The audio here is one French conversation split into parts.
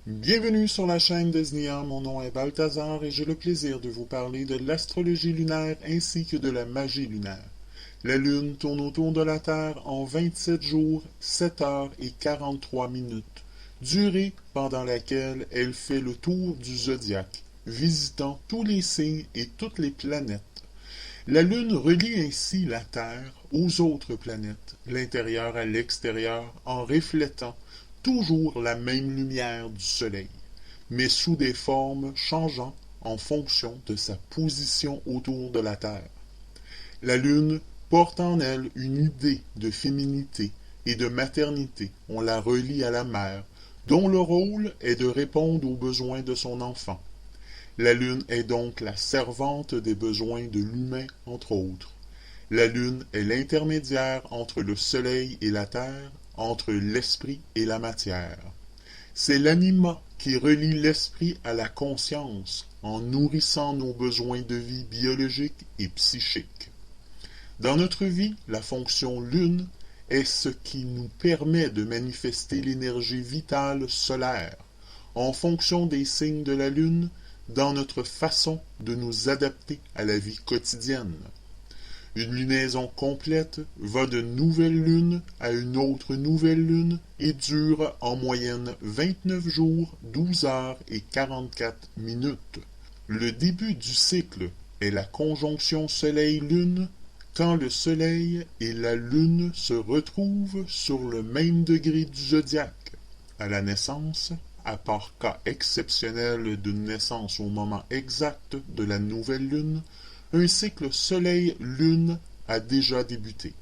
Bienvenue sur la chaîne Desnia, mon nom est Balthazar et j'ai le plaisir de vous parler de l'astrologie lunaire ainsi que de la magie lunaire. La Lune tourne autour de la Terre en 27 jours, 7 heures et 43 minutes, durée pendant laquelle elle fait le tour du zodiaque, visitant tous les signes et toutes les planètes. La Lune relie ainsi la Terre aux autres planètes, l'intérieur à l'extérieur, en reflétant toujours la même lumière du Soleil, mais sous des formes changeant en fonction de sa position autour de la Terre. La Lune porte en elle une idée de féminité et de maternité. On la relie à la mère, dont le rôle est de répondre aux besoins de son enfant. La Lune est donc la servante des besoins de l'humain, entre autres. La Lune est l'intermédiaire entre le Soleil et la Terre, entre l'esprit et la matière. C'est l'anima qui relie l'esprit à la conscience en nourrissant nos besoins de vie biologiques et psychiques. Dans notre vie, la fonction Lune est ce qui nous permet de manifester l'énergie vitale solaire en fonction des signes de la Lune dans notre façon de nous adapter à la vie quotidienne. Une lunaison complète va de nouvelle lune à une autre nouvelle lune et dure en moyenne 29 jours, 12 heures et 44 minutes. Le début du cycle est la conjonction Soleil-Lune quand le Soleil et la Lune se retrouvent sur le même degré du zodiaque. À la naissance, à part cas exceptionnel d'une naissance au moment exact de la nouvelle lune, un cycle Soleil-Lune a déjà débuté.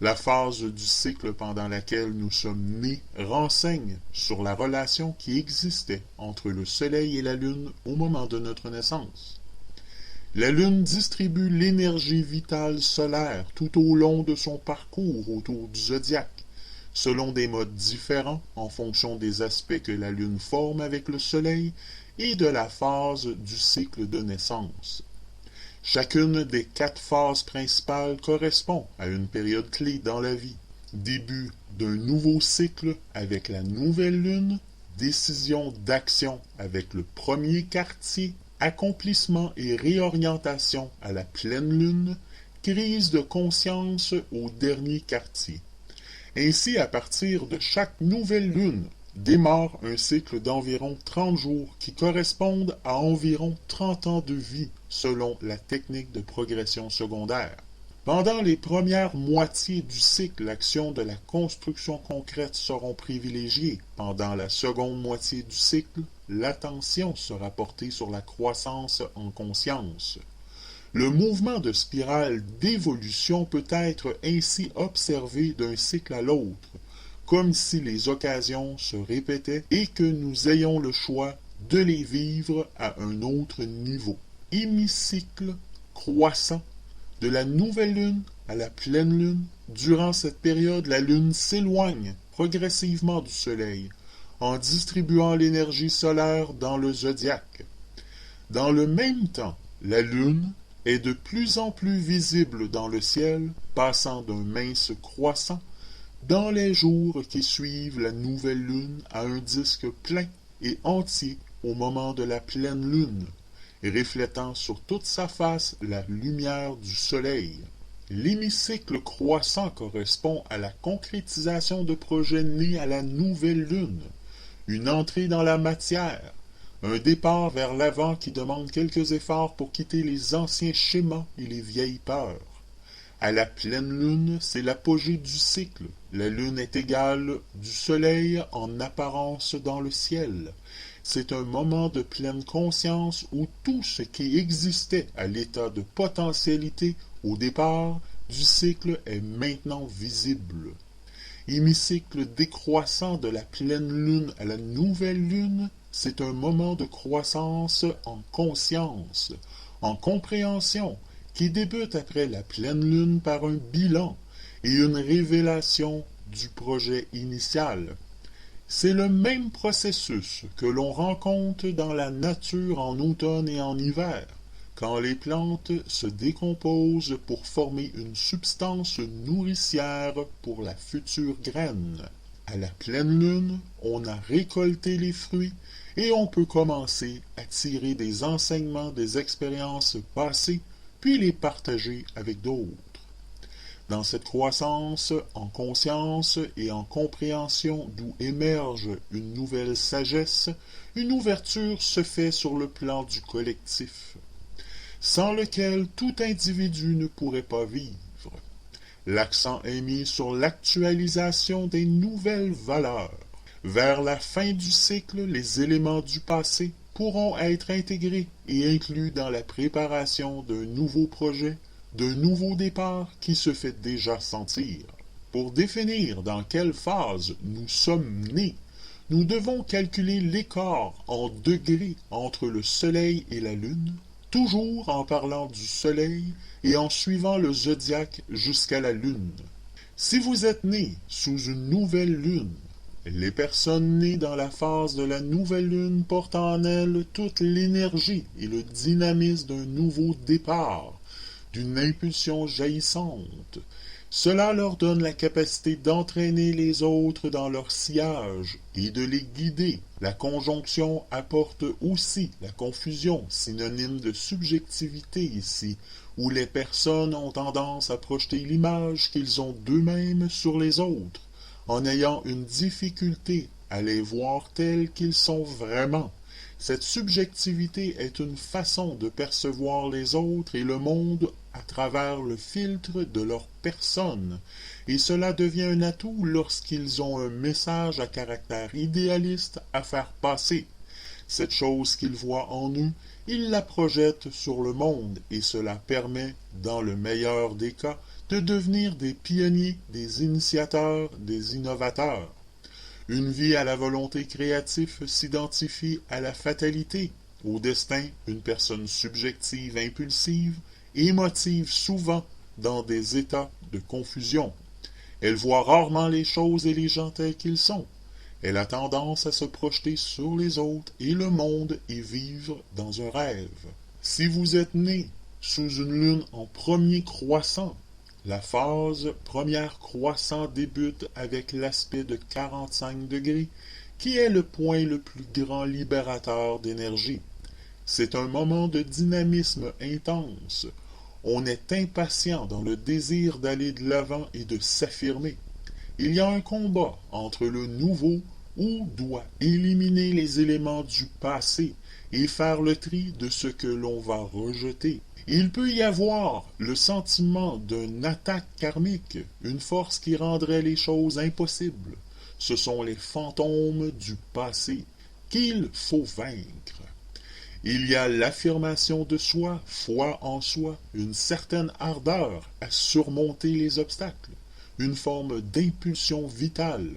La phase du cycle pendant laquelle nous sommes nés renseigne sur la relation qui existait entre le Soleil et la Lune au moment de notre naissance. La Lune distribue l'énergie vitale solaire tout au long de son parcours autour du zodiaque, selon des modes différents en fonction des aspects que la Lune forme avec le Soleil et de la phase du cycle de naissance. Chacune des 4 phases principales correspond à une période clé dans la vie. Début d'un nouveau cycle avec la nouvelle lune, décision d'action avec le premier quartier, accomplissement et réorientation à la pleine lune, crise de conscience au dernier quartier. Ainsi, à partir de chaque nouvelle lune, démarre un cycle d'environ 30 jours qui correspondent à environ 30 ans de vie selon la technique de progression secondaire. Pendant les premières moitiés du cycle, l'action de la construction concrète seront privilégiées. Pendant la seconde moitié du cycle, l'attention sera portée sur la croissance en conscience. Le mouvement de spirale d'évolution peut être ainsi observé d'un cycle à l'autre, comme si les occasions se répétaient et que nous ayons le choix de les vivre à un autre niveau. Hémicycle croissant de la nouvelle lune à la pleine lune. Durant cette période, la lune s'éloigne progressivement du soleil en distribuant l'énergie solaire dans le zodiaque. Dans le même temps, la lune est de plus en plus visible dans le ciel, passant d'un mince croissant dans les jours qui suivent la nouvelle lune à un disque plein et entier au moment de la pleine lune, reflétant sur toute sa face la lumière du soleil. L'hémicycle croissant correspond à la concrétisation de projets nés à la nouvelle lune, une entrée dans la matière, un départ vers l'avant qui demande quelques efforts pour quitter les anciens schémas et les vieilles peurs. À la pleine lune, c'est l'apogée du cycle. La lune est égale du soleil en apparence dans le ciel. C'est un moment de pleine conscience où tout ce qui existait à l'état de potentialité au départ du cycle est maintenant visible. Hémicycle décroissant de la pleine lune à la nouvelle lune, c'est un moment de croissance en conscience, en compréhension, qui débute après la pleine lune par un bilan et une révélation du projet initial. C'est le même processus que l'on rencontre dans la nature en automne et en hiver, quand les plantes se décomposent pour former une substance nourricière pour la future graine. À la pleine lune, on a récolté les fruits et on peut commencer à tirer des enseignements des expériences passées, puis les partager avec d'autres. Dans cette croissance en conscience et en compréhension d'où émerge une nouvelle sagesse, une ouverture se fait sur le plan du collectif, sans lequel tout individu ne pourrait pas vivre. L'accent est mis sur l'actualisation des nouvelles valeurs. Vers la fin du cycle, les éléments du passé pourront être intégrés et inclus dans la préparation d'un nouveau projet, d'un nouveau départ qui se fait déjà sentir. Pour définir dans quelle phase nous sommes nés, nous devons calculer l'écart en degrés entre le Soleil et la Lune, toujours en parlant du Soleil et en suivant le zodiaque jusqu'à la Lune. Si vous êtes né sous une nouvelle Lune, les personnes nées dans la phase de la nouvelle Lune portent en elles toute l'énergie et le dynamisme d'un nouveau départ, d'une impulsion jaillissante. Cela leur donne la capacité d'entraîner les autres dans leur sillage et de les guider. La conjonction apporte aussi la confusion, synonyme de subjectivité ici, où les personnes ont tendance à projeter l'image qu'ils ont d'eux-mêmes sur les autres, en ayant une difficulté à les voir tels qu'ils sont vraiment. Cette subjectivité est une façon de percevoir les autres et le monde à travers le filtre de leur personne, et cela devient un atout lorsqu'ils ont un message à caractère idéaliste à faire passer. Cette chose qu'ils voient en eux, ils la projettent sur le monde, et cela permet, dans le meilleur des cas, de devenir des pionniers, des initiateurs, des innovateurs. Une vie à la volonté créative s'identifie à la fatalité, au destin, une personne subjective impulsive, émotive souvent dans des états de confusion. Elle voit rarement les choses et les gens tels qu'ils sont. Elle a tendance à se projeter sur les autres et le monde et vivre dans un rêve. Si vous êtes né sous une lune en premier croissant, la phase première croissant débute avec l'aspect de 45 degrés, qui est le point le plus grand libérateur d'énergie. C'est un moment de dynamisme intense. On est impatient dans le désir d'aller de l'avant et de s'affirmer. Il y a un combat entre le nouveau, où doit éliminer les éléments du passé et faire le tri de ce que l'on va rejeter. Il peut y avoir le sentiment d'une attaque karmique, une force qui rendrait les choses impossibles. Ce sont les fantômes du passé qu'il faut vaincre. Il y a l'affirmation de soi, foi en soi, une certaine ardeur à surmonter les obstacles, une forme d'impulsion vitale.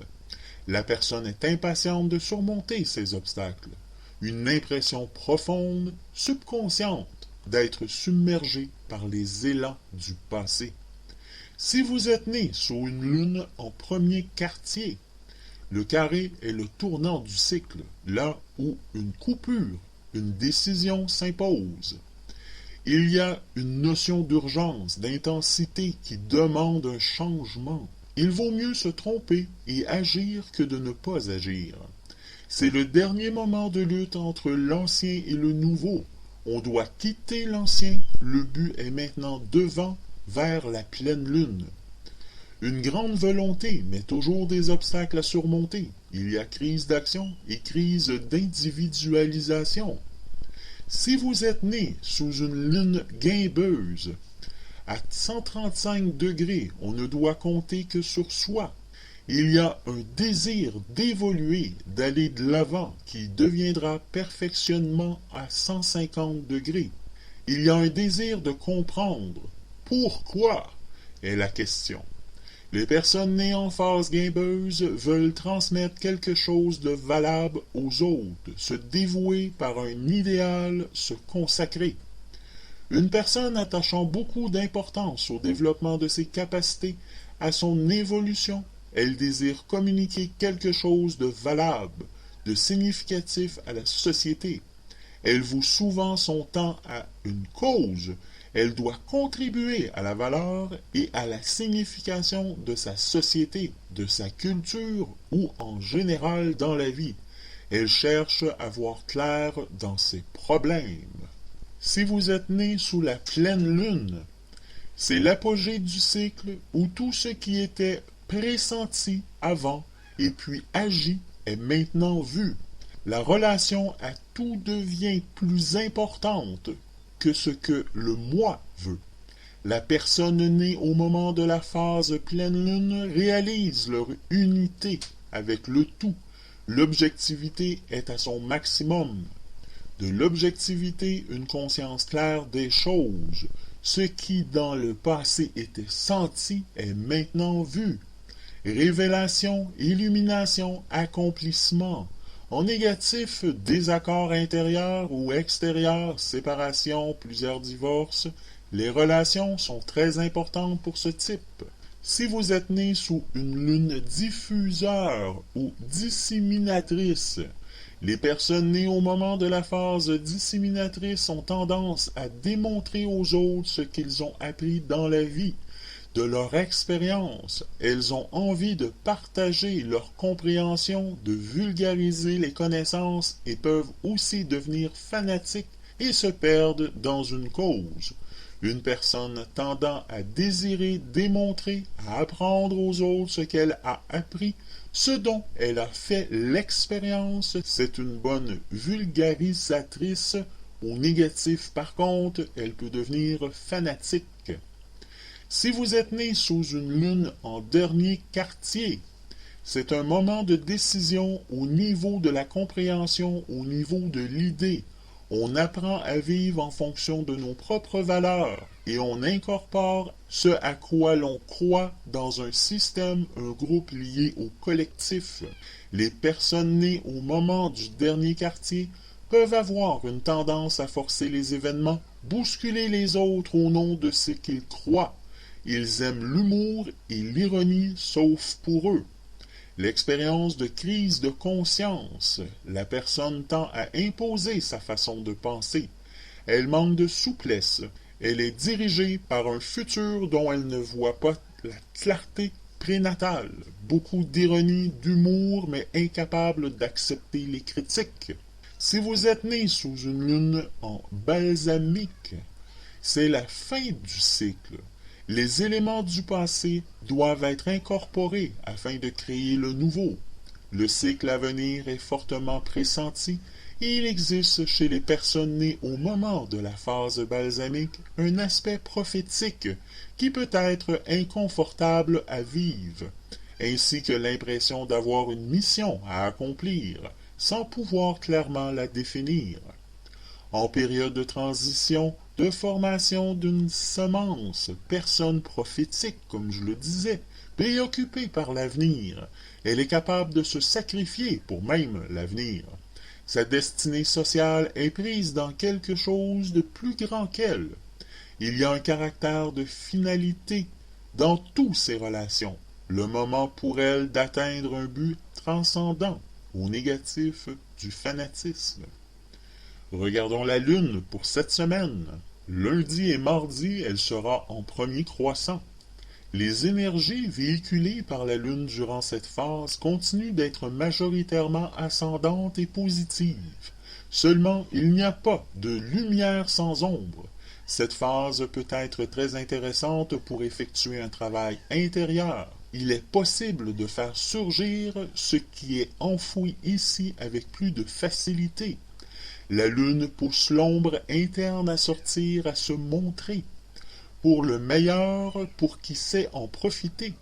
La personne est impatiente de surmonter ces obstacles, une impression profonde, subconsciente, d'être submergé par les élans du passé. Si vous êtes né sous une lune en premier quartier, le carré est le tournant du cycle, là où une coupure, une décision s'impose. Il y a une notion d'urgence, d'intensité qui demande un changement. Il vaut mieux se tromper et agir que de ne pas agir. C'est le dernier moment de lutte entre l'ancien et le nouveau. On doit quitter l'ancien, le but est maintenant devant, vers la pleine lune. Une grande volonté, mais toujours des obstacles à surmonter. Il y a crise d'action et crise d'individualisation. Si vous êtes né sous une lune guimbeuse, à 135 degrés, on ne doit compter que sur soi. Il y a un désir d'évoluer, d'aller de l'avant, qui deviendra perfectionnement à 150 degrés. Il y a un désir de comprendre. Pourquoi est la question. Les personnes nées en phase guimbeuse veulent transmettre quelque chose de valable aux autres, se dévouer par un idéal, se consacrer. Une personne attachant beaucoup d'importance au développement de ses capacités, à son évolution, elle désire communiquer quelque chose de valable, de significatif à la société. Elle voue souvent son temps à une cause. Elle doit contribuer à la valeur et à la signification de sa société, de sa culture ou en général dans la vie. Elle cherche à voir clair dans ses problèmes. Si vous êtes né sous la pleine lune, c'est l'apogée du cycle où tout ce qui était pressenti avant et puis agi est maintenant vu. La relation à tout devient plus importante que ce que le moi veut. La personne née au moment de la phase pleine lune réalise leur unité avec le tout. L'objectivité est à son maximum. De l'objectivité, une conscience claire des choses. Ce qui dans le passé était senti est maintenant vu. Révélation, illumination, accomplissement. En négatif, désaccord intérieur ou extérieur, séparation, plusieurs divorces, les relations sont très importantes pour ce type. Si vous êtes né sous une lune diffuseur ou disséminatrice, les personnes nées au moment de la phase disséminatrice ont tendance à démontrer aux autres ce qu'ils ont appris dans la vie. De leur expérience, elles ont envie de partager leur compréhension, de vulgariser les connaissances et peuvent aussi devenir fanatiques et se perdre dans une cause. Une personne tendant à désirer démontrer, à apprendre aux autres ce qu'elle a appris, ce dont elle a fait l'expérience, c'est une bonne vulgarisatrice. Au négatif, par contre, elle peut devenir fanatique. Si vous êtes né sous une lune en dernier quartier, c'est un moment de décision au niveau de la compréhension, au niveau de l'idée. On apprend à vivre en fonction de nos propres valeurs et on incorpore ce à quoi l'on croit dans un système, un groupe lié au collectif. Les personnes nées au moment du dernier quartier peuvent avoir une tendance à forcer les événements, bousculer les autres au nom de ce qu'ils croient. Ils aiment l'humour et l'ironie, sauf pour eux. L'expérience de crise de conscience, la personne tend à imposer sa façon de penser. Elle manque de souplesse. Elle est dirigée par un futur dont elle ne voit pas la clarté prénatale. Beaucoup d'ironie, d'humour, mais incapable d'accepter les critiques. Si vous êtes né sous une lune en balsamique, c'est la fin du cycle. Les éléments du passé doivent être incorporés afin de créer le nouveau. Le cycle à venir est fortement pressenti et il existe chez les personnes nées au moment de la phase balsamique un aspect prophétique qui peut être inconfortable à vivre, ainsi que l'impression d'avoir une mission à accomplir sans pouvoir clairement la définir. En période de transition, de formation d'une semence, personne prophétique, comme je le disais, préoccupée par l'avenir, elle est capable de se sacrifier pour même l'avenir. Sa destinée sociale est prise dans quelque chose de plus grand qu'elle. Il y a un caractère de finalité dans toutes ses relations, le moment pour elle d'atteindre un but transcendant, au négatif du fanatisme. Regardons la Lune pour cette semaine. Lundi et mardi, elle sera en premier croissant. Les énergies véhiculées par la Lune durant cette phase continuent d'être majoritairement ascendantes et positives. Seulement, il n'y a pas de lumière sans ombre. Cette phase peut être très intéressante pour effectuer un travail intérieur. Il est possible de faire surgir ce qui est enfoui ici avec plus de facilité. La Lune pousse l'ombre interne à sortir, à se montrer. Pour le meilleur, pour qui sait en profiter.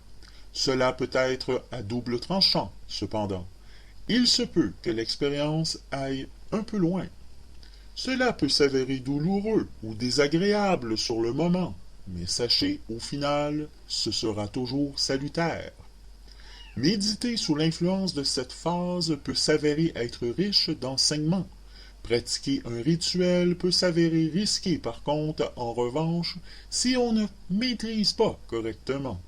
Cela peut être à double tranchant, cependant. Il se peut que l'expérience aille un peu loin. Cela peut s'avérer douloureux ou désagréable sur le moment, mais sachez, au final, ce sera toujours salutaire. Méditer sous l'influence de cette phase peut s'avérer être riche d'enseignements. Pratiquer un rituel peut s'avérer risqué par contre, en revanche, si on ne maîtrise pas correctement.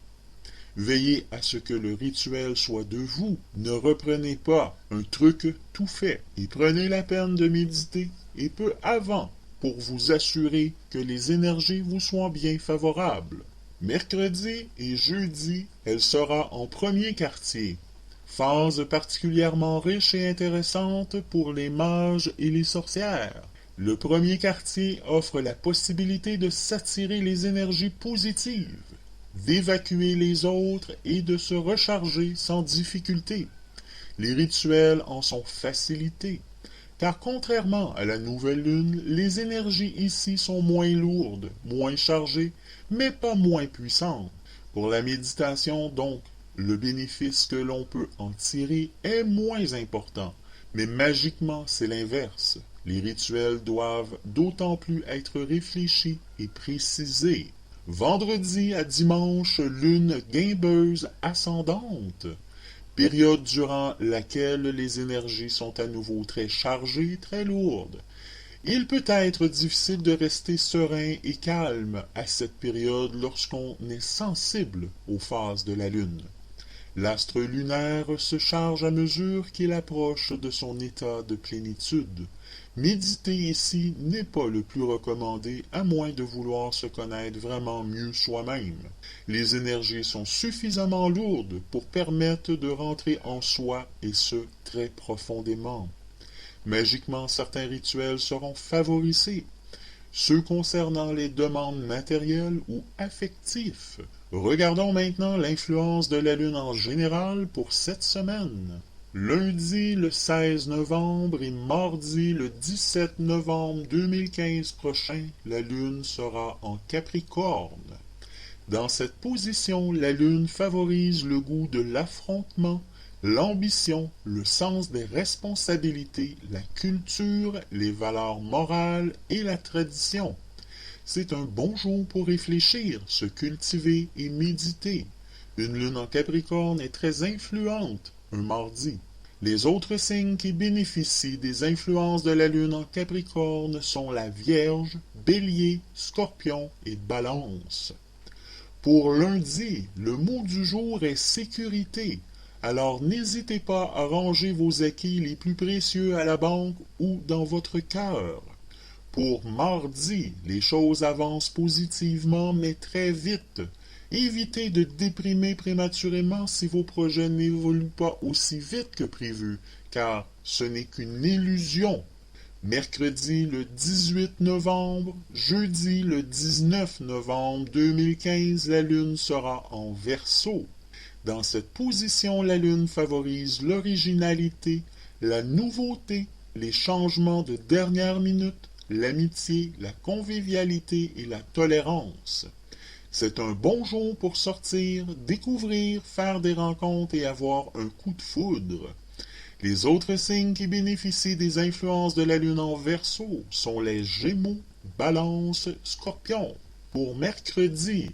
Veillez à ce que le rituel soit de vous. Ne reprenez pas un truc tout fait et prenez la peine de méditer et peu avant pour vous assurer que les énergies vous soient bien favorables. Mercredi et jeudi, elle sera en premier quartier. Phase particulièrement riche et intéressante pour les mages et les sorcières. Le premier quartier offre la possibilité de s'attirer les énergies positives, d'évacuer les autres et de se recharger sans difficulté. Les rituels en sont facilités, car contrairement à la nouvelle lune, les énergies ici sont moins lourdes, moins chargées, mais pas moins puissantes. Pour la méditation, donc, le bénéfice que l'on peut en tirer est moins important, mais magiquement c'est l'inverse. Les rituels doivent d'autant plus être réfléchis et précisés. Vendredi à dimanche, lune guimbeuse ascendante. Période durant laquelle les énergies sont à nouveau très chargées, très lourdes. Il peut être difficile de rester serein et calme à cette période lorsqu'on est sensible aux phases de la Lune. L'astre lunaire se charge à mesure qu'il approche de son état de plénitude. Méditer ici n'est pas le plus recommandé à moins de vouloir se connaître vraiment mieux soi-même. Les énergies sont suffisamment lourdes pour permettre de rentrer en soi et ce très profondément. Magiquement, certains rituels seront favorisés, ceux concernant les demandes matérielles ou affectives. Regardons maintenant l'influence de la Lune en général pour cette semaine. Lundi le 16 novembre et mardi le 17 novembre 2015 prochain, la Lune sera en Capricorne. Dans cette position, la Lune favorise le goût de l'affrontement, l'ambition, le sens des responsabilités, la culture, les valeurs morales et la tradition. C'est un bon jour pour réfléchir, se cultiver et méditer. Une lune en Capricorne est très influente, un mardi. Les autres signes qui bénéficient des influences de la lune en Capricorne sont la Vierge, Bélier, Scorpion et Balance. Pour lundi, le mot du jour est sécurité. Alors n'hésitez pas à ranger vos acquis les plus précieux à la banque ou dans votre cœur. Pour mardi, les choses avancent positivement mais très vite. Évitez de déprimer prématurément si vos projets n'évoluent pas aussi vite que prévu, car ce n'est qu'une illusion. Mercredi le 18 novembre, jeudi le 19 novembre 2015, la Lune sera en Verseau. Dans cette position, la Lune favorise l'originalité, la nouveauté, les changements de dernière minute, l'amitié, la convivialité et la tolérance. C'est un bon jour pour sortir, découvrir, faire des rencontres et avoir un coup de foudre. Les autres signes qui bénéficient des influences de la Lune en Verseau sont les Gémeaux, Balance, Scorpion. Pour mercredi,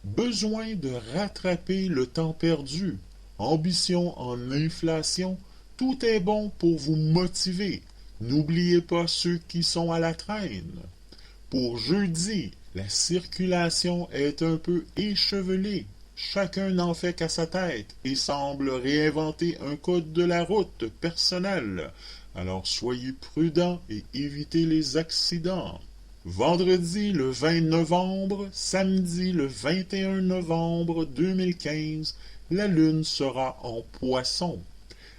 besoin de rattraper le temps perdu, ambition en inflation, tout est bon pour vous motiver. N'oubliez pas ceux qui sont à la traîne. Pour jeudi, la circulation est un peu échevelée. Chacun n'en fait qu'à sa tête et semble réinventer un code de la route personnel. Alors soyez prudents et évitez les accidents. Vendredi le 20 novembre, samedi le 21 novembre 2015, la Lune sera en Poisson.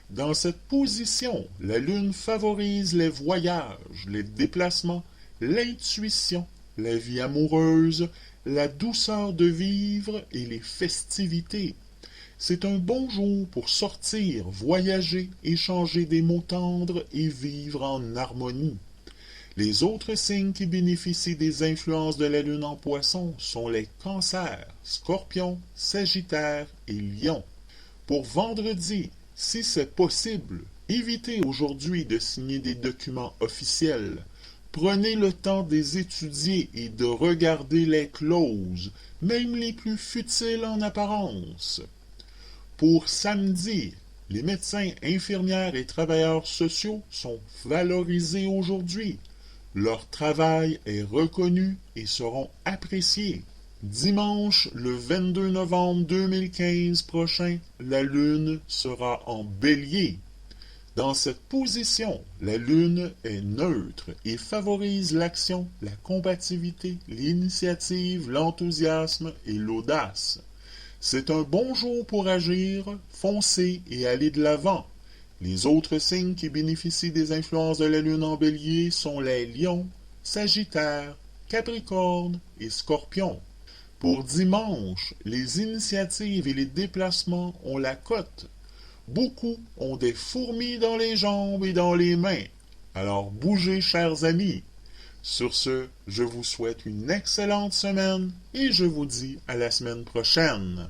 Dans cette position, la Lune favorise les voyages, les déplacements, l'intuition, la vie amoureuse, la douceur de vivre et les festivités. C'est un bon jour pour sortir, voyager, échanger des mots tendres et vivre en harmonie. Les autres signes qui bénéficient des influences de la Lune en Poisson sont les Cancers, Scorpions, Sagittaires et Lions. Pour vendredi, si c'est possible, évitez aujourd'hui de signer des documents officiels. Prenez le temps de les étudier et de regarder les clauses, même les plus futiles en apparence. Pour samedi, les médecins, infirmières et travailleurs sociaux sont valorisés aujourd'hui. Leur travail est reconnu et seront appréciés. Dimanche, le 22 novembre 2015 prochain, la Lune sera en Bélier. Dans cette position, la Lune est neutre et favorise l'action, la combativité, l'initiative, l'enthousiasme et l'audace. C'est un bon jour pour agir, foncer et aller de l'avant. Les autres signes qui bénéficient des influences de la Lune en Bélier sont les Lions, Sagittaire, Capricorne et Scorpion. Pour dimanche, les initiatives et les déplacements ont la cote. Beaucoup ont des fourmis dans les jambes et dans les mains. Alors bougez, chers amis. Sur ce, je vous souhaite une excellente semaine et je vous dis à la semaine prochaine.